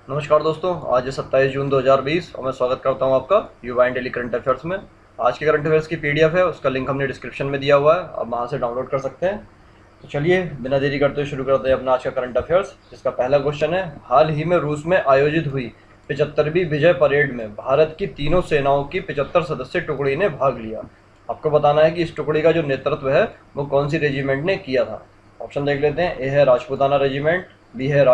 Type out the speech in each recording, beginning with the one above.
नमस्कार दोस्तों, आज है 27 जून 2020 और मैं स्वागत करता हूं आपका युवा डेली करंट अफेयर्स में। आज के करंट अफेयर्स की पीडीएफ है, उसका लिंक हमने डिस्क्रिप्शन में दिया हुआ है, आप वहां से डाउनलोड कर सकते हैं। तो चलिए बिना देरी करते हुए शुरू करते हैं अपना आज का करंट अफेयर्स, जिसका पहला क्वेश्चन है, हाल ही में रूस में आयोजित हुई 75वीं विजय परेड में भारत की तीनों सेनाओं की 75 सदस्य टुकड़ी ने भाग लिया। आपको बताना है कि इस टुकड़ी का जो नेतृत्व है वो कौन सी रेजिमेंट ने किया था। ऑप्शन देख लेते हैं। ए है राजपूताना रेजिमेंट, बी है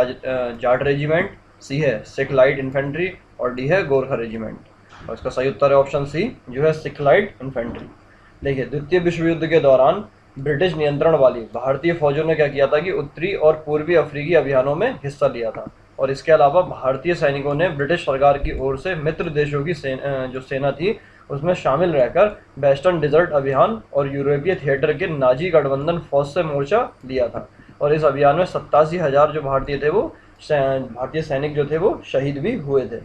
जाट रेजिमेंट, सी है सिख लाइट इन्फेंट्री और डी है गोरखा रेजिमेंट। और इसका सही उत्तर है ऑप्शन सी, जो है सिख लाइट इन्फेंट्री। देखिए, द्वितीय विश्व युद्ध के दौरान ब्रिटिश नियंत्रण वाली भारतीय फौजों ने क्या किया था कि उत्तरी और पूर्वी अफ्रीकी अभियानों में हिस्सा लिया था। और इसके अलावा भारतीय सैनिकों ने ब्रिटिश सरकार की ओर से मित्र देशों की जो सेना थी उसमें शामिल रहकर वेस्टर्न डिजर्ट अभियान और यूरोपीय थिएटर के नाजी गठबंधन फौज से मोर्चा लिया था। और इस अभियान में 87,000 जो भारतीय थे वो भारतीय सैनिक जो थे वो शहीद भी हुए थे।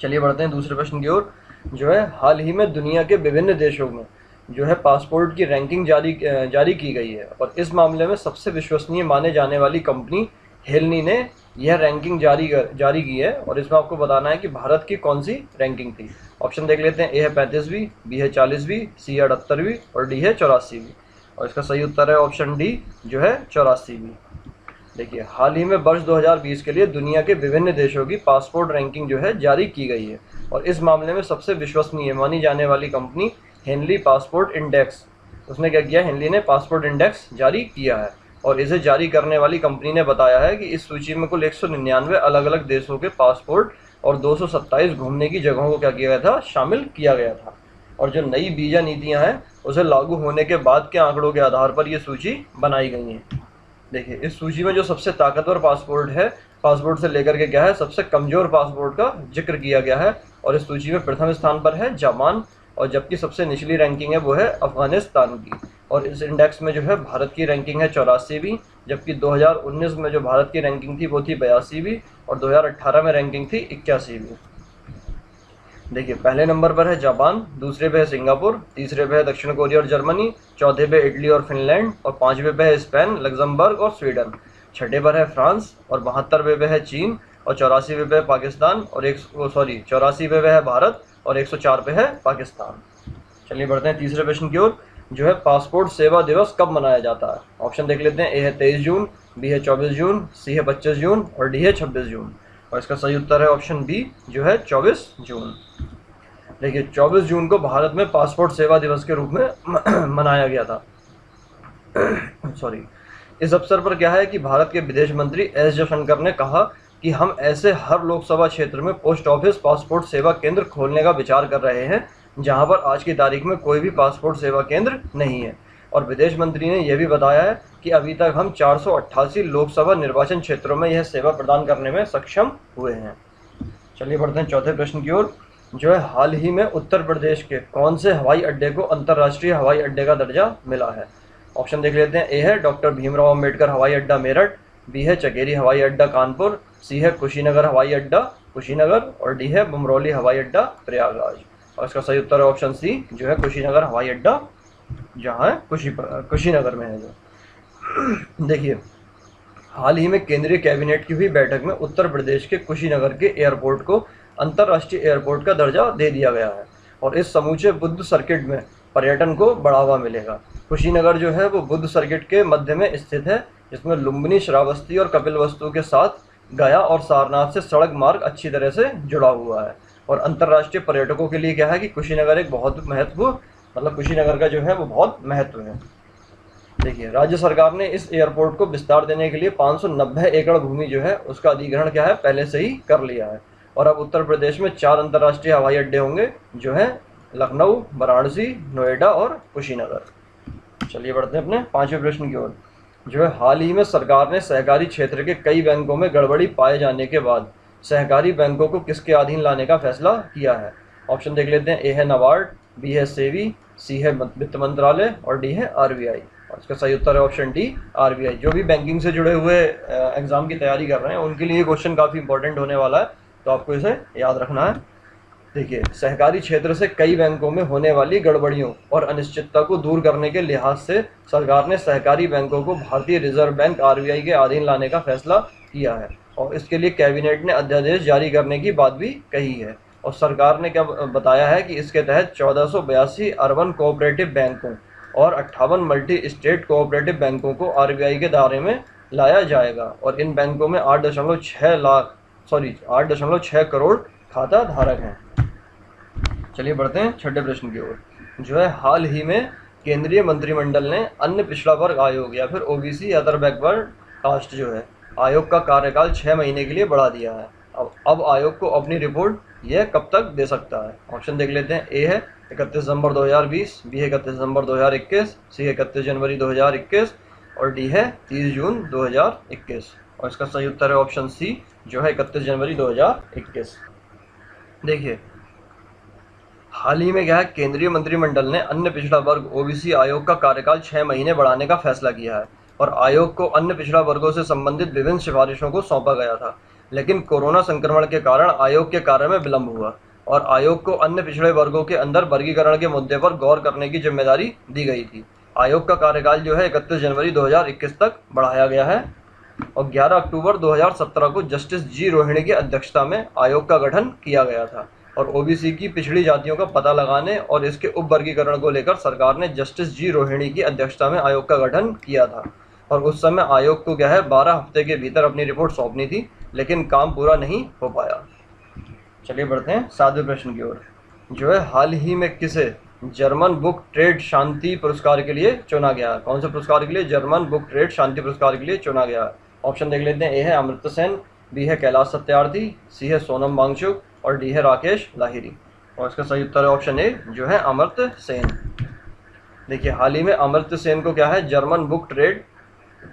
चलिए बढ़ते हैं दूसरे प्रश्न की ओर। जो है, हाल ही में दुनिया के विभिन्न देशों में जो है पासपोर्ट की रैंकिंग जारी की गई है और इस मामले में सबसे विश्वसनीय माने जाने वाली कंपनी हेलनी ने यह रैंकिंग जारी की है। और इसमें आपको बताना है कि भारत की कौन सी रैंकिंग थी। ऑप्शन देख लेते हैं। ए है 35वीं, बी है 40वीं, सी है 78वीं और डी है 84वीं। और इसका सही उत्तर है ऑप्शन डी, जो है 84वीं। देखिए, हाल ही में वर्ष 2020 के लिए दुनिया के विभिन्न देशों की पासपोर्ट रैंकिंग जो है जारी की गई है और इस मामले में सबसे विश्वसनीय मानी जाने वाली कंपनी हेनली पासपोर्ट इंडेक्स, उसने क्या किया, हेनली ने पासपोर्ट इंडेक्स जारी किया है। और इसे जारी करने वाली कंपनी ने बताया है कि इस सूची में कुल 199 अलग अलग देशों के पासपोर्ट और 227 घूमने की जगहों को क्या किया गया था, शामिल किया गया था। और जो नई वीजा नीतियां हैं उसे लागू होने के बाद के आंकड़ों के आधार पर ये सूची बनाई गई है। देखिए, इस सूची में जो सबसे ताकतवर पासपोर्ट है, पासपोर्ट से लेकर के क्या है सबसे कमजोर पासपोर्ट का जिक्र किया गया है। और इस सूची में प्रथम स्थान पर है जापान और जबकि सबसे निचली रैंकिंग है वो है अफगानिस्तान की। और इस इंडेक्स में जो है भारत की रैंकिंग है 84वीं, जबकि 2019 में जो भारत की रैंकिंग थी वो थी 82वीं और 2018 में रैंकिंग थी 81वीं। देखिए, पहले नंबर पर है जापान, दूसरे पे है सिंगापुर, तीसरे पे है दक्षिण कोरिया और जर्मनी, चौथे पे इटली और फिनलैंड और पांचवे पे है स्पेन, लग्जमबर्ग और स्वीडन। छठे पर है फ्रांस और 72वें पे है चीन और 84वें पे है पाकिस्तान और 84वें पे है भारत और 104 पे है पाकिस्तान। चलिए बढ़ते हैं तीसरे प्रश्न की ओर। जो है, पासपोर्ट सेवा दिवस कब मनाया जाता है। ऑप्शन देख लेते हैं। ए है 23 जून, बी है 24 जून, सी है 25 जून और डी है 26 जून। और इसका सही उत्तर है ऑप्शन बी, जो है 24 जून। देखिए, 24 जून को भारत में पासपोर्ट सेवा दिवस के रूप में मनाया गया था। सॉरी। इस अवसर पर क्या है कि भारत के विदेश मंत्री एस जयशंकर ने कहा कि हम ऐसे हर लोकसभा क्षेत्र में पोस्ट ऑफिस पासपोर्ट सेवा केंद्र खोलने का विचार कर रहे हैं जहां पर आज की तारीख में कोई भी पासपोर्ट सेवा केंद्र नहीं है। और विदेश मंत्री ने यह भी बताया है कि अभी तक हम 488 लोकसभा निर्वाचन क्षेत्रों में यह सेवा प्रदान करने में सक्षम हुए हैं। चलिए बढ़ते हैं चौथे प्रश्न की ओर। जो है, हाल ही में उत्तर प्रदेश के कौन से हवाई अड्डे को अंतर्राष्ट्रीय हवाई अड्डे का दर्जा मिला है। ऑप्शन देख लेते हैं। ए है डॉक्टर भीमराव अंबेडकर हवाई अड्डा मेरठ, बी है चकेरी हवाई अड्डा कानपुर, सी है कुशीनगर हवाई अड्डा कुशीनगर और डी है बमरौली हवाई अड्डा प्रयागराज। और इसका सही उत्तर है ऑप्शन सी, जो है कुशीनगर हवाई अड्डा, जहाँ है कुशीनगर में है जो। देखिए, हाल ही में केंद्रीय कैबिनेट की हुई बैठक में उत्तर प्रदेश के कुशीनगर के एयरपोर्ट को अंतर्राष्ट्रीय एयरपोर्ट का दर्जा दे दिया गया है और इस समूचे बुद्ध सर्किट में पर्यटन को बढ़ावा मिलेगा। कुशीनगर जो है वो बुद्ध सर्किट के मध्य में स्थित है, जिसमें लुम्बिनी, श्रावस्ती और कपिलवस्तु के साथ गया और सारनाथ से सड़क मार्ग अच्छी तरह से जुड़ा हुआ है। और अंतर्राष्ट्रीय पर्यटकों के लिए क्या है कि कुशीनगर एक बहुत महत्व, मतलब कुशीनगर का जो है वो बहुत महत्व है। देखिए, राज्य सरकार ने इस एयरपोर्ट को विस्तार देने के लिए 590 एकड़ भूमि जो है उसका अधिग्रहण क्या है पहले से ही कर लिया है। और अब उत्तर प्रदेश में 4 अंतर्राष्ट्रीय हवाई अड्डे होंगे, जो है लखनऊ, वाराणसी, नोएडा और कुशीनगर। चलिए बढ़ते हैं अपने पांचवें प्रश्न की ओर। जो है, हाल ही में सरकार ने सहकारी क्षेत्र के कई बैंकों में गड़बड़ी पाए जाने के बाद सहकारी बैंकों को किसके अधीन लाने का फैसला किया है। ऑप्शन देख लेते हैं। ए है नाबार्ड, बी है सेबी, सी है वित्त मंत्रालय और डी है आरबीआई। और इसका सही उत्तर है ऑप्शन डी, आरबीआई। जो भी बैंकिंग से जुड़े हुए एग्जाम की तैयारी कर रहे हैं उनके लिए क्वेश्चन काफ़ी इंपॉर्टेंट होने वाला है, तो आपको इसे याद रखना है। देखिए, सहकारी क्षेत्र से कई बैंकों में होने वाली गड़बड़ियों और अनिश्चितता को दूर करने के लिहाज से सरकार ने सहकारी बैंकों को भारतीय रिजर्व बैंक आरबीआई के अधीन लाने का फैसला किया है। और इसके लिए कैबिनेट ने अध्यादेश जारी करने की बात भी कही है। और सरकार ने क्या बताया है कि इसके तहत 1482 अर्बन कोऑपरेटिव बैंकों और 58 मल्टी स्टेट कोऑपरेटिव बैंकों को आरबीआई के दायरे में लाया जाएगा और इन बैंकों में 8.6 करोड़ खाता धारक हैं। चलिए बढ़ते हैं छठे प्रश्न की ओर। जो है हाल ही में केंद्रीय मंत्रिमंडल ने अन्य पिछड़ा वर्ग आयोग या फिर ओबीसी अदर बैकवर्ड कास्ट जो है आयोग का कार्यकाल 6 महीने के लिए बढ़ा दिया है। अब आयोग को अपनी रिपोर्ट यह कब तक दे सकता है? ऑप्शन देख लेते हैं। ए है 31 दिसंबर 2020, बी है 31 दिसंबर 2021, सी है 31 जनवरी 2021 और डी है 30 जून 2021। और इसका सही उत्तर है ऑप्शन सी जो है 31 जनवरी 2021। देखिए हाल ही में क्या है, केंद्रीय मंत्रिमंडल ने अन्य पिछड़ा वर्ग ओबीसी आयोग का कार्यकाल 6 महीने बढ़ाने का फैसला किया है और आयोग को अन्य पिछड़ा वर्गों से संबंधित विभिन्न सिफारिशों को सौंपा गया था। लेकिन कोरोना संक्रमण के कारण आयोग के कार्य में विलंब हुआ और आयोग को अन्य पिछड़े वर्गों के अंदर वर्गीकरण के मुद्दे पर गौर करने की जिम्मेदारी दी गई थी। आयोग का कार्यकाल जो है 31 जनवरी 2021 तक बढ़ाया गया है और 11 अक्टूबर 2017 को जस्टिस जी रोहिणी की अध्यक्षता में आयोग का गठन किया गया था और ओबीसी की पिछड़ी जातियों का पता लगाने और इसके उप वर्गीकरण को लेकर सरकार ने जस्टिस जी रोहिणी की अध्यक्षता में आयोग का गठन किया था और उस समय आयोग को क्या है 12 हफ्ते के भीतर अपनी रिपोर्ट सौंपनी थी, लेकिन काम पूरा नहीं हो पाया। चलिए बढ़ते हैं 7वें प्रश्न की ओर। जो है हाल ही में किसे जर्मन बुक ट्रेड शांति पुरस्कार के लिए चुना गया है? कौन से पुरस्कार के लिए? जर्मन बुक ट्रेड शांति पुरस्कार के लिए चुना गया है। ऑप्शन देख लेते हैं। ए है अमर्त्य सेन, बी है कैलाश सत्यार्थी, सी है सोनम वांगचुक और डी है राकेश लाहिरी। और इसका सही उत्तर है ऑप्शन ए जो है अमर्त्य सेन। देखिए हाल ही में अमर्त्य सेन को क्या है जर्मन बुक ट्रेड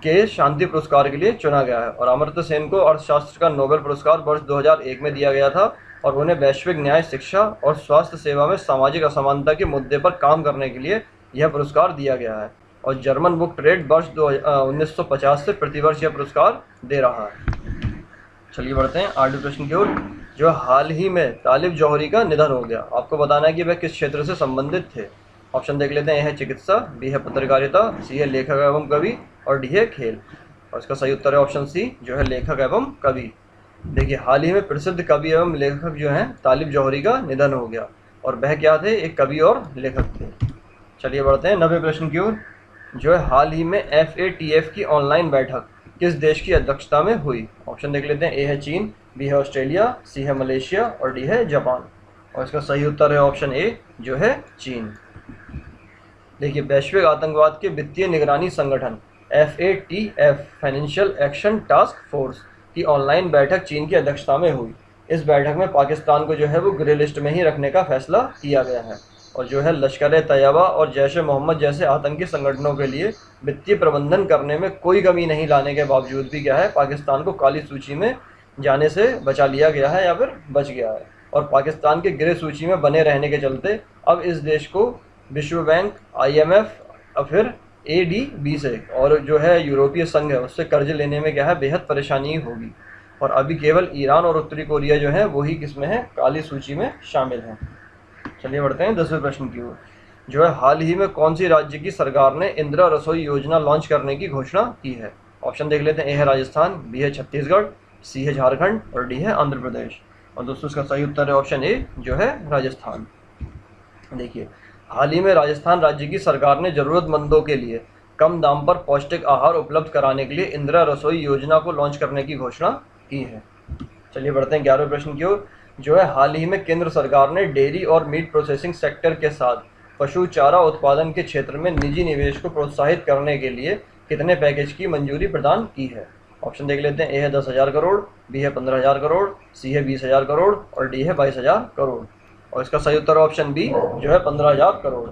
के शांति पुरस्कार के लिए चुना गया है और अमर्त्य सेन को अर्थशास्त्र का नोबेल पुरस्कार वर्ष 2001 में दिया गया था और उन्हें वैश्विक न्याय, शिक्षा और स्वास्थ्य सेवा में सामाजिक असमानता के मुद्दे पर काम करने के लिए यह पुरस्कार दिया गया है और जर्मन बुक ट्रेड वर्ष 1950 से प्रतिवर्ष यह पुरस्कार दे रहा है। चलिए बढ़ते हैं 8वें प्रश्न की ओर। जो हाल ही में तालिब जौहरी का निधन हो गया, आपको बताना है कि वह किस क्षेत्र से संबंधित थे। ऑप्शन देख लेते हैं। ए है चिकित्सा, बी है पत्रकारिता, सी है लेखक एवं कवि और डी है खेल। और इसका सही उत्तर है ऑप्शन सी जो है लेखक एवं कवि। देखिए हाल ही में प्रसिद्ध कवि एवं लेखक जो हैं तालिब जौहरी का निधन हो गया और वह क्या थे? एक कवि और लेखक थे। चलिए बढ़ते हैं 9वें प्रश्न की ओर। जो है हाल ही में FATF की ऑनलाइन बैठक किस देश की अध्यक्षता में हुई? ऑप्शन देख लेते हैं। ए है चीन, बी है ऑस्ट्रेलिया, सी है मलेशिया और डी है जापान। और इसका सही उत्तर है ऑप्शन ए जो है चीन। देखिए वैश्विक आतंकवाद के वित्तीय निगरानी संगठन FATF financial action task force की ऑनलाइन बैठक चीन की अध्यक्षता में हुई। इस बैठक में पाकिस्तान को जो है वो ग्रे लिस्ट में ही रखने का फैसला किया गया है और जो है लश्कर-ए-तैयबा और जैश-ए-मोहम्मद जैसे आतंकी संगठनों के लिए वित्तीय प्रबंधन करने में कोई कमी नहीं लाने के बावजूद भी क्या है पाकिस्तान को काली सूची में जाने से बचा लिया गया है या फिर बच गया है और पाकिस्तान के ग्रे सूची में बने रहने के चलते अब इस देश को विश्व बैंक, IMF और फिर ADB से और जो है यूरोपीय संघ है उससे कर्ज लेने में क्या है बेहद परेशानी होगी और अभी केवल ईरान और उत्तरी कोरिया जो है वही किसमें है काली सूची में शामिल हैं। चलिए बढ़ते हैं 10वें प्रश्न की ओर। जो है हाल ही में कौन सी राज्य की सरकार ने इंदिरा रसोई योजना लॉन्च करने की घोषणा की है? ऑप्शन देख लेते हैं। ए है राजस्थान, बी है छत्तीसगढ़, सी है झारखंड और डी है आंध्र प्रदेश। और दोस्तों इसका सही उत्तर है ऑप्शन ए जो है राजस्थान। देखिए हाल ही में राजस्थान राज्य की सरकार ने ज़रूरतमंदों के लिए कम दाम पर पौष्टिक आहार उपलब्ध कराने के लिए इंदिरा रसोई योजना को लॉन्च करने की घोषणा की है। चलिए बढ़ते हैं 11वें प्रश्न की ओर। जो है हाल ही में केंद्र सरकार ने डेयरी और मीट प्रोसेसिंग सेक्टर के साथ पशु चारा उत्पादन के क्षेत्र में निजी निवेश को प्रोत्साहित करने के लिए कितने पैकेज की मंजूरी प्रदान की है? ऑप्शन देख लेते हैं। ए है 10,000 करोड़, बी है 15,000 करोड़, सी है 20,000 करोड़ और डी है 22,000 करोड़। और इसका सही उत्तर ऑप्शन बी जो है 15,000 करोड़।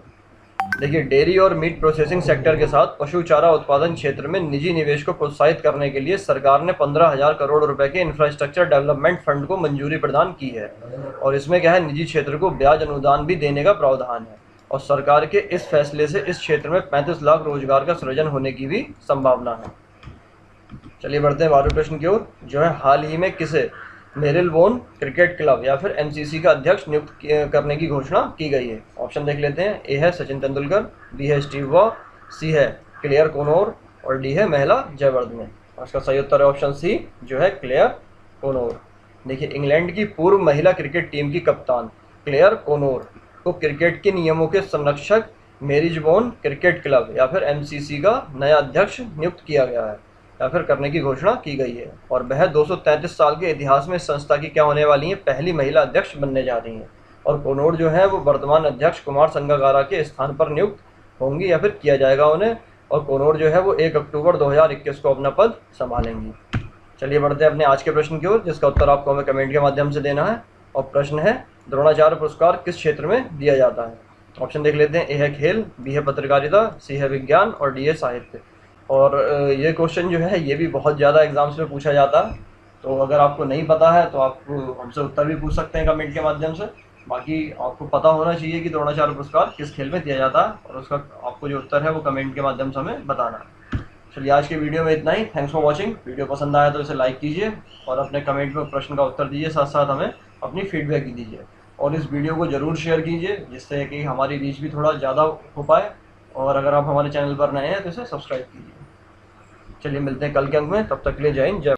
देखिए डेयरी और मीट प्रोसेसिंग सेक्टर के साथ पशु चारा उत्पादन क्षेत्र में निजी निवेश को प्रोत्साहित करने के लिए सरकार ने 15,000 करोड़ रुपए के इंफ्रास्ट्रक्चर डेवलपमेंट फंड को मंजूरी प्रदान की है और इसमें क्या है निजी क्षेत्र को ब्याज अनुदान भी देने का प्रावधान है और सरकार के इस फैसले से इस क्षेत्र में 35 लाख रोजगार का सृजन होने की भी संभावना है। चलिए बढ़ते हैं 12वें प्रश्न की ओर। जो है हाल ही में किसे मेरिलबोन क्रिकेट क्लब या फिर MCC का अध्यक्ष नियुक्त करने की घोषणा की गई है? ऑप्शन देख लेते हैं। ए है सचिन तेंदुलकर, बी है स्टीव वॉ, सी है क्लेयर कोनोर और डी है महिला जयवर्धने। और इसका सही उत्तर है ऑप्शन सी जो है क्लेयर कोनोर। देखिए, इंग्लैंड की पूर्व महिला क्रिकेट टीम की कप्तान क्लेयर कोनोर को क्रिकेट के नियमों के संरक्षक मेरिजबोन क्रिकेट क्लब या फिर एमसीसी का नया अध्यक्ष नियुक्त किया गया है या फिर करने की घोषणा की गई है। और वह 233 साल के इतिहास में इस संस्था की क्या होने वाली हैं, पहली महिला अध्यक्ष बनने जा रही हैं। और कोनोर जो है वो वर्तमान अध्यक्ष कुमार संगकारा के स्थान पर नियुक्त होंगी या फिर किया जाएगा उन्हें। और कोनोर जो है वो 1 अक्टूबर 2021 को अपना पद संभालेंगी। चलिए बढ़ते हैं अपने आज के प्रश्न की ओर, जिसका उत्तर आपको हमें कमेंट के माध्यम से देना है। और प्रश्न है, द्रोणाचार्य पुरस्कार किस क्षेत्र में दिया जाता है? ऑप्शन देख लेते हैं। ए है खेल, बी है पत्रकारिता, सी है विज्ञान और डी है साहित्य। और ये क्वेश्चन जो है ये भी बहुत ज़्यादा एग्जाम्स में पूछा जाता है, तो अगर आपको नहीं पता है तो आप हमसे उत्तर भी पूछ सकते हैं कमेंट के माध्यम से। बाकी आपको पता होना चाहिए कि द्रोणाचार्य पुरस्कार किस खेल में दिया जाता है, और उसका आपको जो उत्तर है वो कमेंट के माध्यम से हमें बताना है। चलिए आज के वीडियो में इतना ही। Thanks for watching. वीडियो पसंद आया तो इसे लाइक कीजिए और अपने कमेंट में प्रश्न का उत्तर दीजिए, साथ साथ हमें अपनी फीडबैक भी दीजिए। और इस वीडियो को ज़रूर शेयर कीजिए, जिससे कि हमारी रीच भी थोड़ा ज़्यादा हो पाए। और अगर आप हमारे चैनल पर नए हैं तो इसे सब्सक्राइब कीजिए। चलिए मिलते हैं कल के अंक में, तब तक के लिए जय हिंद, जय